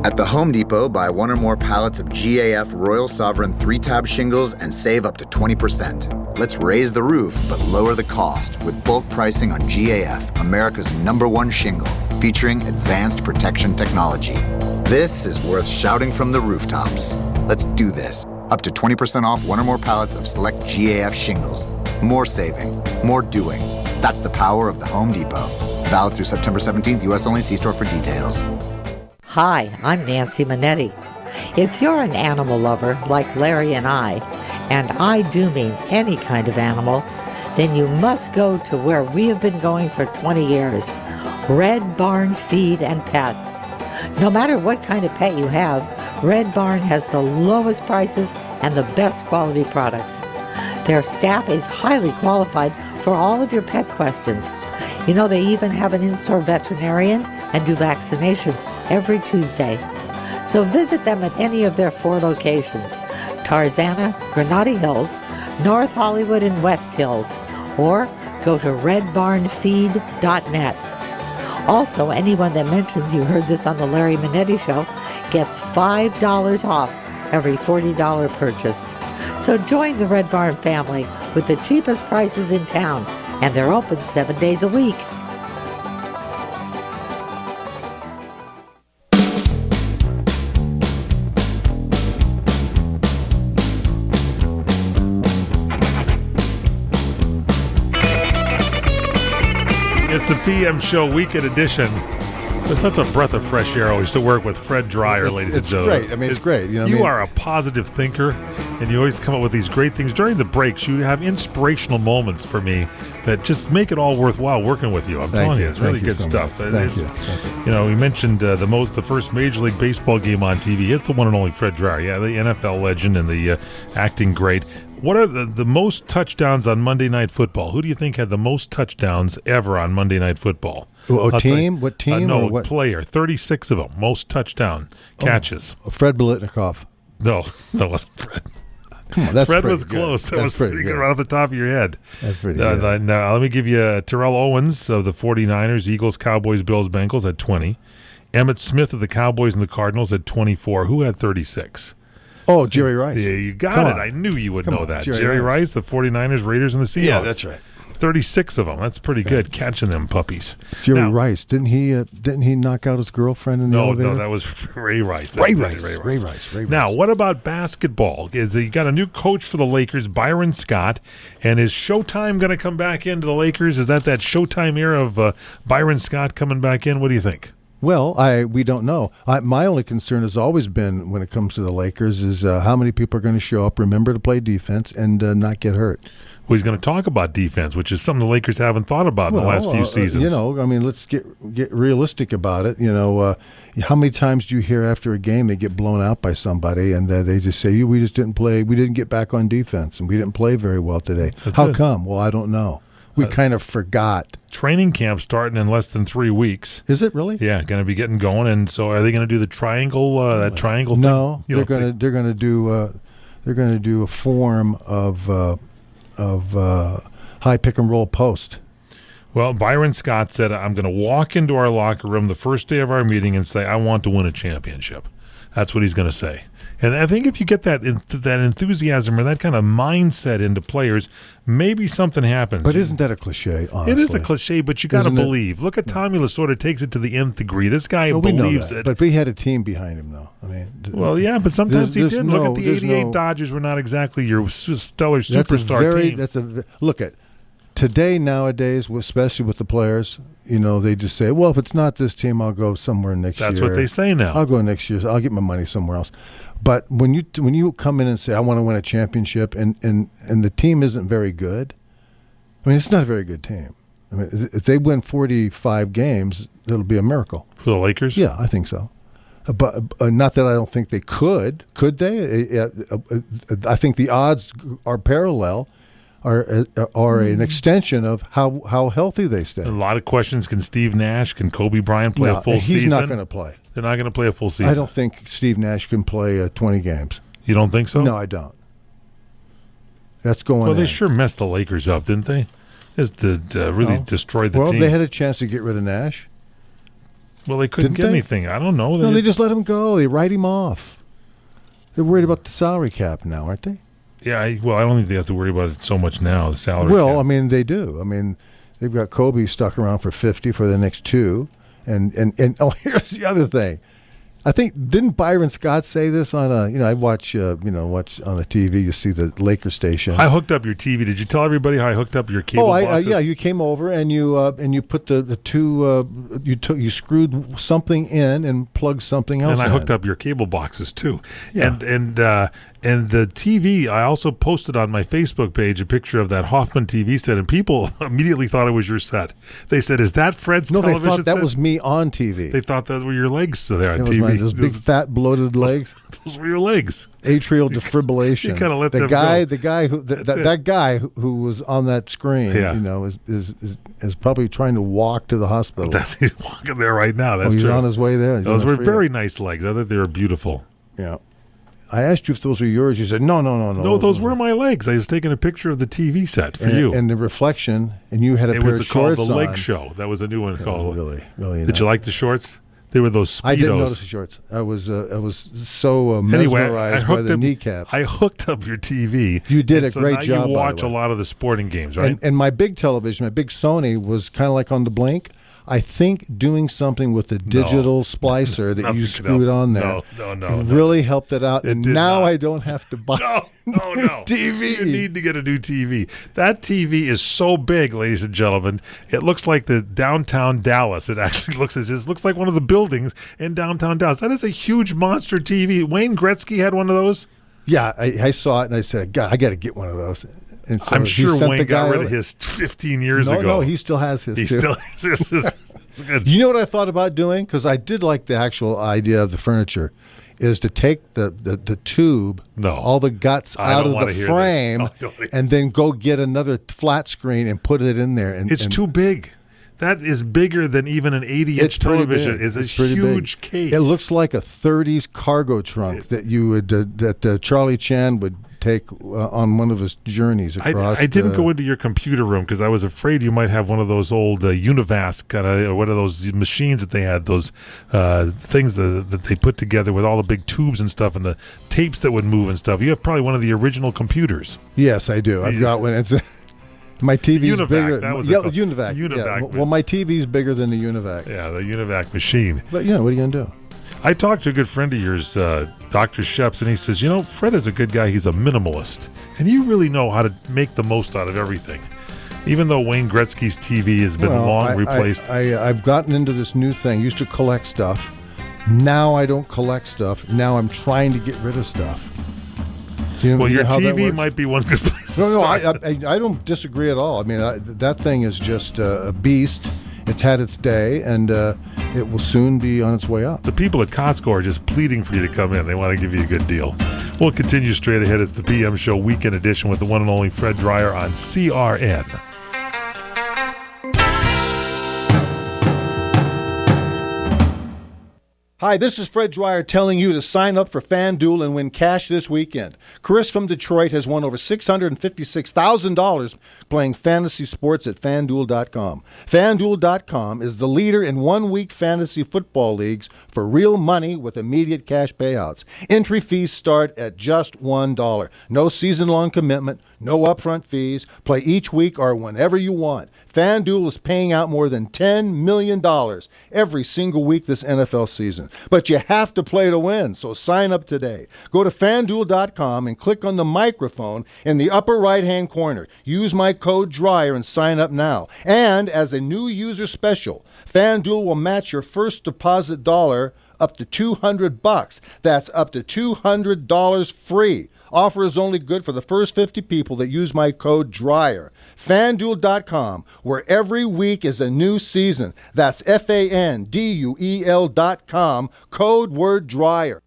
At the Home Depot, buy one or more pallets of GAF Royal Sovereign 3-tab shingles and save up to 20%. Let's raise the roof, but lower the cost with bulk pricing on GAF, America's #1 shingle, featuring advanced protection technology. This is worth shouting from the rooftops. Let's do this. Up to 20% off one or more pallets of select GAF shingles. More saving, more doing. That's the power of the Home Depot. Valid through September 17th, U.S. only. See store for details. Hi, I'm Nancy Minetti. If you're an animal lover like Larry and I do mean any kind of animal, then you must go to where we have been going for 20 years, Red Barn Feed and Pet. No matter what kind of pet you have, Red Barn has the lowest prices and the best quality products. Their staff is highly qualified for all of your pet questions. They even have an in-store veterinarian and do vaccinations every Tuesday. So visit them at any of their 4 locations, Tarzana, Granada Hills, North Hollywood, and West Hills, or go to redbarnfeed.net. Also, anyone that mentions you heard this on the Larry Minetti Show gets $5 off every $40 purchase. So join the Red Barn family with the cheapest prices in town, and they're open 7 days a week. It's the PM Show Weekend Edition. It's such a breath of fresh air always to work with Fred Dreyer, ladies and gentlemen. It's great. It's great. You are a positive thinker, and you always come up with these great things. During the breaks, you have inspirational moments for me that just make it all worthwhile working with you. I'm telling you, it's really good stuff. Thank you. We mentioned the first Major League Baseball game on TV. It's the one and only Fred Dreyer. Yeah, the NFL legend and the acting great. What are the most touchdowns on Monday Night Football? Who do you think had the most touchdowns ever on Monday Night Football? Team? What team? No, or what player. 36 of them. Most touchdown catches. Fred Biletnikoff. No, that wasn't Fred. Come on, that's Fred pretty was good. close. That That's was pretty good right off the top of your head. That's pretty good. Now, let me give you Terrell Owens of the 49ers, Eagles, Cowboys, Bills, Bengals at 20. Emmitt Smith of the Cowboys and the Cardinals at 24. Who had 36? Oh, Jerry Rice. Yeah, you got Come it. on. I knew you would Come know on, that. Jerry Jerry Rice. Rice, the 49ers, Raiders, and the Seahawks. Yeah, that's right. 36 of them. That's pretty good, catching them puppies. Jerry Rice. Didn't he knock out his girlfriend in the elevator? No, that was Ray Rice. Ray Rice. Now, what about basketball? You got a new coach for the Lakers, Byron Scott, and is Showtime going to come back into the Lakers? Is that Showtime era of Byron Scott coming back in? What do you think? Well, we don't know. My only concern has always been when it comes to the Lakers is how many people are going to show up, remember to play defense, and not get hurt. Well, he's going to talk about defense, which is something the Lakers haven't thought about in the last few seasons. Let's get realistic about it. How many times do you hear after a game they get blown out by somebody and they just say, we just didn't play, we didn't get back on defense, and we didn't play very well today. How come? Well, I don't know. We kind of forgot. Training camp starting in less than 3 weeks. Is it really? Yeah, going to be getting going. And so, are they going to do the triangle? That triangle thing? No, they're going to do a form of high pick and roll post. Well, Byron Scott said, I'm going to walk into our locker room the first day of our meeting and say, I want to win a championship. That's what he's going to say. And I think if you get that enthusiasm or that kind of mindset into players, maybe something happens. But isn't that a cliche, honestly? It is a cliche, but you got to believe. Look at Tommy Lasorda, takes it to the nth degree. This guy believes it. But he had a team behind him, though. Well, yeah, but sometimes he did. Look at the 88 Dodgers were not exactly your stellar superstar team. Look at today, nowadays, especially with the players, they just say, well, if it's not this team, I'll go somewhere next year. That's what they say now. I'll go next year. I'll get my money somewhere else. But when you come in and say, I want to win a championship, and the team isn't very good, it's not a very good team. If they win 45 games, it'll be a miracle. For the Lakers? Yeah, I think so. But not that I don't think they could. Could they? I think the odds are parallel. Are an extension of how healthy they stay. A lot of questions. Can Steve Nash, can Kobe Bryant play a full season? He's not going to play. They're not going to play a full season. I don't think Steve Nash can play 20 games. You don't think so? No, I don't. That's going Well, in. they sure messed the Lakers up, didn't they? Just really destroyed the team. Well, they had a chance to get rid of Nash. Well, they couldn't get anything. I don't know. No, they just let him go. They write him off. They're worried about the salary cap now, aren't they? Yeah, I don't think they have to worry about it so much now, the salary cap. Well, they do. They've got Kobe stuck around for 50 for the next 2. And here's the other thing. I think, didn't Byron Scott say this on I watch on the TV, you see the Laker station. I hooked up your TV. Did you tell everybody how I hooked up your cable boxes? Yeah, you came over and you put the two, you screwed something in and plugged something else in. And I hooked up your cable boxes too. Yeah. And the TV, I also posted on my Facebook page a picture of that Hoffman TV set, and people immediately thought it was your set. They said, "Is that Fred's television set?" No, they thought that was me on TV. They thought that were your legs there on TV. Those big, fat, bloated legs. Those were your legs. Atrial defibrillation. You kind of let the them guy, go. The guy who that guy who was on that screen, is probably trying to walk to the hospital. He's walking there right now. That's he's true. On his way there. Those were very nice legs. I thought they were beautiful. Yeah. I asked you if those were yours. You said, no. No, those were my legs. I was taking a picture of the TV set for you. And the reflection, and you had a pair of shorts on. It was called The Leg Show. That was a new one called. Really. Did you like the shorts? They were those Speedos. I didn't notice the shorts. I was so mesmerized by the kneecaps. I hooked up your TV. You did a great job, by the way. You watch a lot of the sporting games, right? And my big television, my big Sony, was kind of like on the blink. I think doing something with the digital splicer that you screwed on there really helped it out. And now I don't have to buy no TV. You need to get a new TV. That TV is so big, ladies and gentlemen. It looks like the downtown Dallas. It actually looks like one of the buildings in downtown Dallas. That is a huge monster TV. Wayne Gretzky had one of those. Yeah, I saw it and I said, God, I got to get one of those. And so I'm sure Wayne got rid of his 15 years ago. No, he still has his. Still has his. It's good. You know what I thought about doing? Because I did like the actual idea of the furniture, is to take the tube, all the guts out of the frame, and then go get another flat screen and put it in there. And it's too big. That is bigger than even an 80-inch television. It's a huge case. It looks like a 30s cargo trunk that you would that Charlie Chan would take on one of his journeys across. I didn't go into your computer room because I was afraid you might have one of those old Univast kind of, one of those machines that they had, those things that they put together with all the big tubes and stuff and the tapes that would move and stuff. You have probably one of the original computers. Yes, I do. I've got one. It's my TV's Univac, bigger. That was Univac. Univac. Yeah. Well, my TV's bigger than the Univac. Yeah, the Univac machine. But what are you going to do? I talked to a good friend of yours, Dr. Sheps, and he says, Fred is a good guy. He's a minimalist. And you really know how to make the most out of everything. Even though Wayne Gretzky's TV has been long replaced. I've gotten into this new thing. Used to collect stuff. Now I don't collect stuff. Now I'm trying to get rid of stuff. Well, your how that TV works? might be one good place. No, I don't disagree at all. I mean, that thing is just a beast. It's had its day, and it will soon be on its way up. The people at Costco are just pleading for you to come in. They want to give you a good deal. We'll continue straight ahead. It's the PM Show Weekend Edition with the one and only Fred Dreyer on CRN. Hi, this is Fred Dreyer telling you to sign up for FanDuel and win cash this weekend. Chris from Detroit has won over $656,000 playing fantasy sports at FanDuel.com. FanDuel.com is the leader in one-week fantasy football leagues for real money with immediate cash payouts. Entry fees start at just $1. No season-long commitment, no upfront fees. Play each week or whenever you want. FanDuel is paying out more than $10 million every single week this NFL season. But you have to play to win, so sign up today. Go to FanDuel.com and click on the microphone in the upper right-hand corner. Use my code DRYER and sign up now. And as a new user special, FanDuel will match your first deposit dollar up to $200. That's up to $200 free. Offer is only good for the first 50 people that use my code DRYER. FanDuel.com, where every week is a new season. That's FanDuel.com, code word DRYER.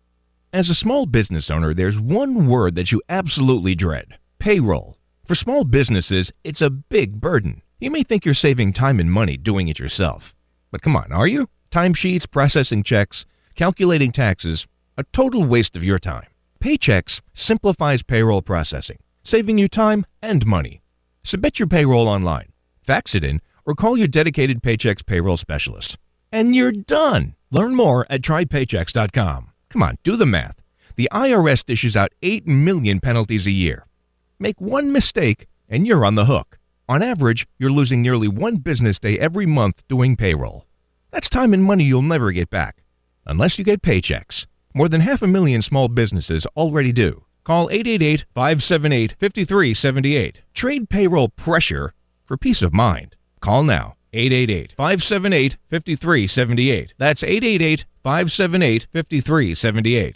As a small business owner, there's one word that you absolutely dread: payroll. For small businesses, it's a big burden. You may think you're saving time and money doing it yourself. But come on, are you? Timesheets, processing checks, calculating taxes, a total waste of your time. Paychex simplifies payroll processing, saving you time and money. Submit your payroll online, fax it in, or call your dedicated Paychex payroll specialist. And you're done. Learn more at trypaychex.com. Come on, do the math. The IRS dishes out 8 million penalties a year. Make one mistake and you're on the hook. On average, you're losing nearly one business day every month doing payroll. That's time and money you'll never get back, unless you get Paychex. More than 500,000 small businesses already do. Call 888-578-5378. Trade payroll pressure for peace of mind. Call now. 888-578-5378. That's 888-578-5378.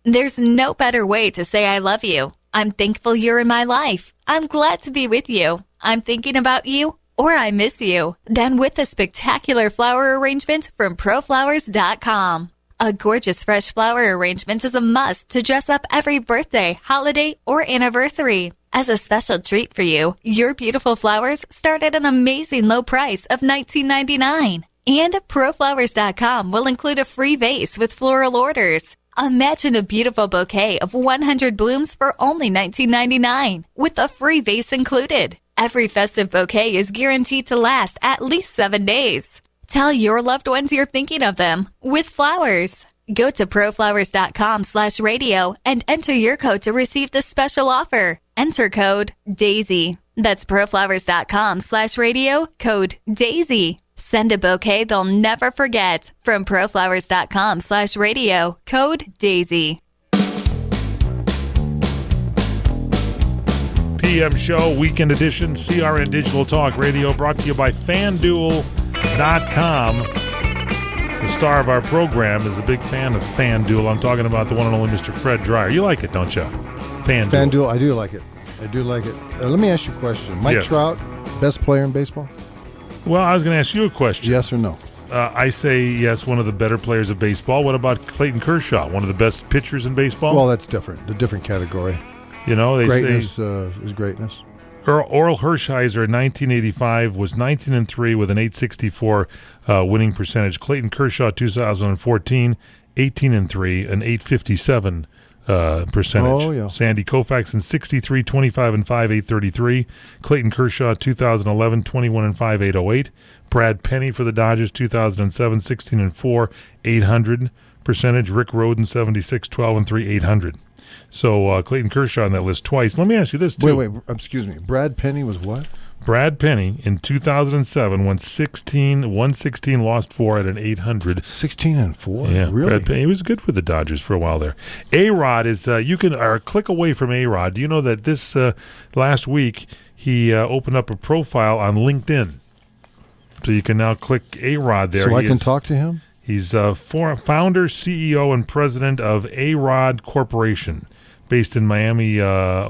There's no better way to say I love you. I'm thankful you're in my life. I'm glad to be with you. I'm thinking about you, or I miss you. Then with a spectacular flower arrangement from ProFlowers.com. A gorgeous fresh flower arrangement is a must to dress up every birthday, holiday, or anniversary. As a special treat for you, your beautiful flowers start at an amazing low price of $19.99. And ProFlowers.com will include a free vase with floral orders. Imagine a beautiful bouquet of 100 blooms for only $19.99, with a free vase included. Every festive bouquet is guaranteed to last at least 7 days. Tell your loved ones you're thinking of them with flowers. Go to proflowers.com/radio and enter your code to receive this special offer. Enter code DAISY. That's proflowers.com/radio, code DAISY. Send a bouquet they'll never forget from proflowers.com/radio, code DAISY. PM Show Weekend Edition, CRN Digital Talk Radio, brought to you by FanDuel.com. The star of our program is a big fan of FanDuel. I'm talking about the one and only Mr. Fred Dreyer. You like it, don't you? FanDuel, I do like it. Let me ask you a question. Mike Trout, best player in baseball? Well, I was going to ask you a question. Yes or no? I say yes, one of the better players of baseball. What about Clayton Kershaw, one of the best pitchers in baseball? Well, that's different. A different category. You know, they greatness, say is greatness. Orel Hershiser in 1985 was 19-3 with an .864 winning percentage. Clayton Kershaw 2014, 18-3, an .857 percentage. Oh, yeah. Sandy Koufax in 63, 25-5, .833. Clayton Kershaw 2011, 21-5, .808. Brad Penny for the Dodgers 2007, 16-4, .800 percentage. Rick Rhoden 76, 12-3, .800. So Clayton Kershaw on that list twice. Let me ask you this, too. Wait, excuse me. Brad Penny was what? Brad Penny in 2007 won 116, lost 4 at an .800. 16-4? Yeah, really? Brad Penny. He was good with the Dodgers for a while there. A-Rod is, you can click away from A-Rod. Do you know that this last week he opened up a profile on LinkedIn? So you can now click A-Rod there. So I can talk to him? He's founder, CEO, and president of A-Rod Corporation. based in Miami,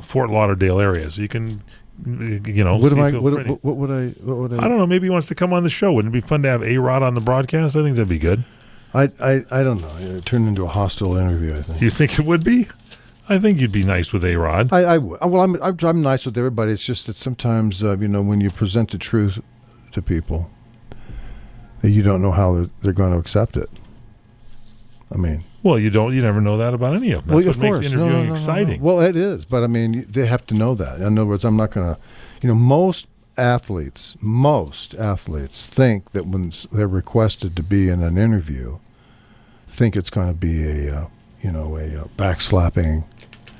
Fort Lauderdale area. So you can, What would I? I don't know. Maybe he wants to come on the show. Wouldn't it be fun to have A-Rod on the broadcast? I think that'd be good. I don't know. It turned into a hostile interview, I think. You think it would be? I think you'd be nice with A-Rod. I would. Well, I'm nice with everybody. It's just that sometimes, when you present the truth to people, that you don't know how they're going to accept it. I mean, well, you never know that about any of them. That's what makes interviewing exciting. Well, it is, but I mean, they have to know that. In other words, I'm not going to, most athletes think that when they're requested to be in an interview, think it's going to be a backslapping,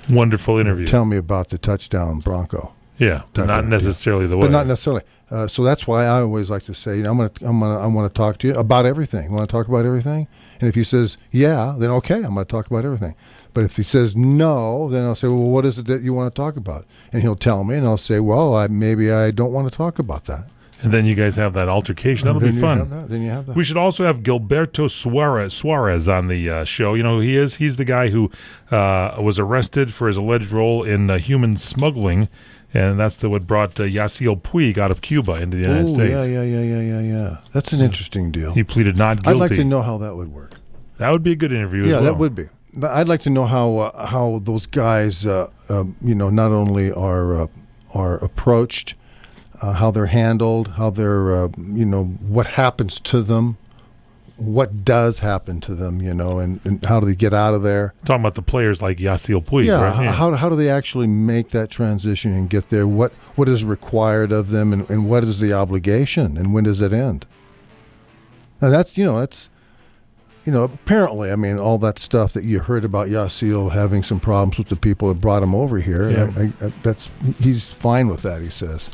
wonderful interview. Tell me about the touchdown Bronco. Yeah, not necessarily the way. But not necessarily. So that's why I always like to say, I want to talk to you about everything. You want to talk about everything? And if he says yeah, then okay, I'm going to talk about everything. But if he says no, then I'll say, well, what is it that you want to talk about? And he'll tell me, and I'll say, well, maybe I don't want to talk about that. And then you guys have that altercation. That'll be fun. Then you have that. We should also have Gilberto Suarez on the show. You know who he is? He's the guy who was arrested for his alleged role in human smuggling, and that's what brought Yasiel Puig out of Cuba into the United States. Yeah. That's an interesting deal. He pleaded not guilty. I'd like to know how that would work. That would be a good interview as well. Yeah, that would be. I'd like to know how those guys, not only are approached, how they're handled, how they're, what happens to them, what does happen to them, and how do they get out of there. Talking about the players like Yasiel Puig, right? Yeah, how do they actually make that transition and get there? What is required of them, and what is the obligation, and when does it end? And that's apparently, I mean, all that stuff that you heard about Yasiel having some problems with the people that brought him over here, he's fine with that, he says.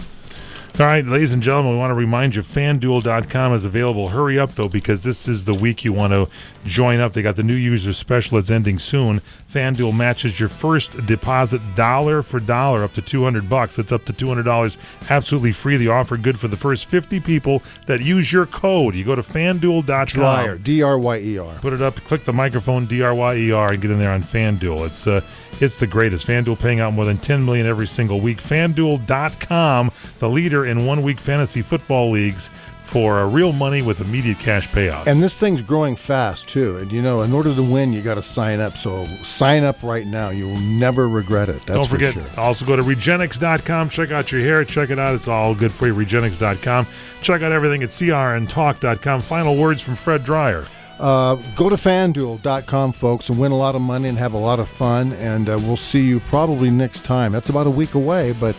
All right, ladies and gentlemen, we want to remind you, FanDuel.com is available. Hurry up, though, because this is the week you want to join up. They got the new user special. It's ending soon. FanDuel matches your first deposit dollar for dollar up to $200. That's up to $200 absolutely free. The offer good for the first 50 people that use your code. You go to FanDuel.com. Dryer, D-R-Y-E-R. Put it up, click the microphone, D-R-Y-E-R, and get in there on FanDuel. It's the greatest. FanDuel paying out more than $10 million every single week. FanDuel.com, the leader in one-week fantasy football leagues for real money with immediate cash payouts. And this thing's growing fast, too. And, in order to win, you got to sign up. So sign up right now. You will never regret it. That's Don't forget, for sure. Also go to Regenix.com. Check out your hair. Check it out. It's all good for you. Regenix.com. Check out everything at CRNTalk.com. Final words from Fred Dreyer. Go to FanDuel.com, folks, and win a lot of money and have a lot of fun. And we'll see you probably next time. That's about a week away, but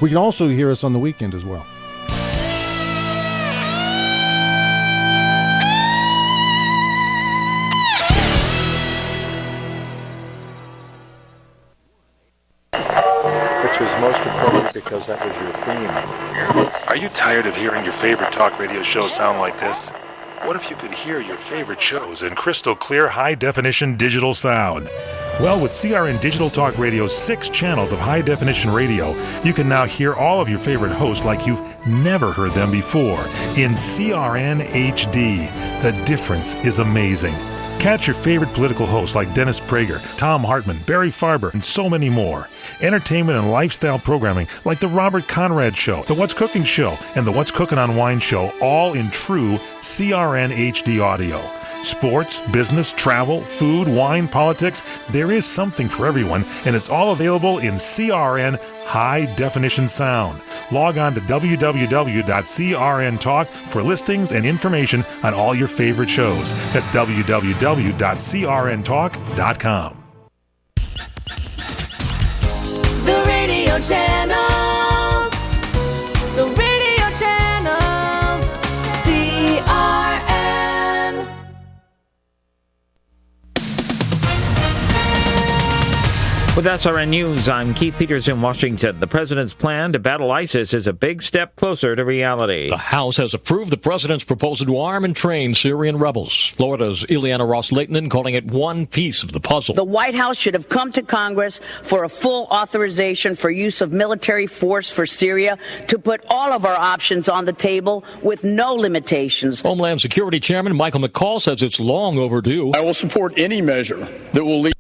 we can also hear us on the weekend as well. Which was most appropriate because that was your theme. Are you tired of hearing your favorite talk radio show sound like this? What if you could hear your favorite shows in crystal clear, high-definition digital sound? Well, with CRN Digital Talk Radio's 6 channels of high-definition radio, you can now hear all of your favorite hosts like you've never heard them before in CRN HD. The difference is amazing. Catch your favorite political hosts like Dennis Prager, Tom Hartman, Barry Farber, and so many more. Entertainment and lifestyle programming like The Robert Conrad Show, The What's Cooking Show, and The What's Cooking on Wine Show, all in true CRN HD audio. Sports, business, travel, food, wine, politics, there is something for everyone, and it's all available in CRN High Definition Sound. Log on to www.crntalk for listings and information on all your favorite shows. That's www.crntalk.com. The radio channels. The radio channels. CRN. With SRN News, I'm Keith Peters in Washington. The president's plan to battle ISIS is a big step closer to reality. The House has approved the president's proposal to arm and train Syrian rebels. Florida's Ileana Ross-Lehtinen calling it one piece of the puzzle. The White House should have come to Congress for a full authorization for use of military force for Syria to put all of our options on the table with no limitations. Homeland Security Chairman Michael McCaul says it's long overdue. I will support any measure that will lead